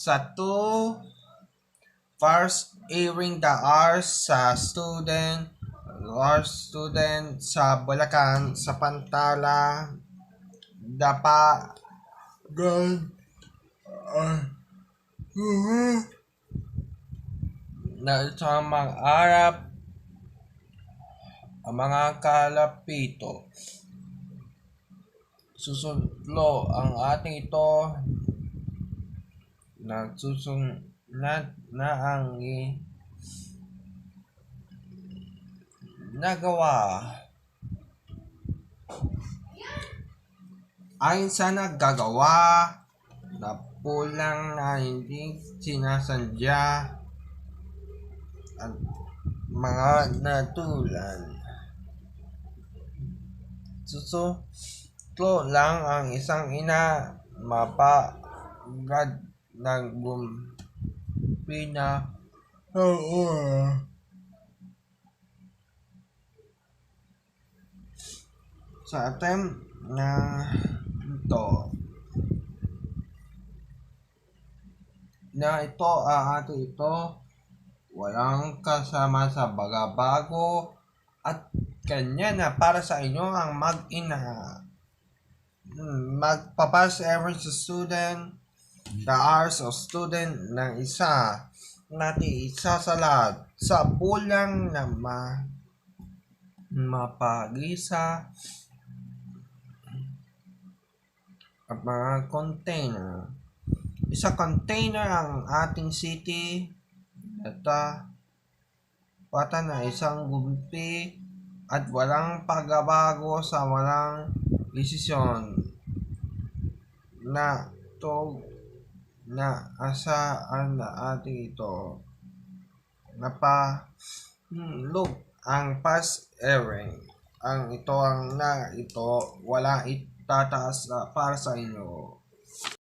Sa to first airing the hours sa student sa Bulacan sa Pantala dapa gan na sa mga Arab ang mga kalapito susunlo ang ating ito nagsusunod na ang nagawa ayon sa naggagawa na pulang na hindi sinasadya at mga natulan susutlo lang ang isang ina mapagad naggumpi na sa attempt na ito ate ito walang kasama sa bagabago at kanya na para sa inyo ang mag-ina magpapas ever sa student the hours of student ng isa isasalat sa pulang na mapagisa at mga container isa container ang ating city data pata na isang gumpi at walang pagbabago sa walang desisyon na to na asaan na ating ito log ang past airing ang ito ang na ito wala itataas para sa inyo.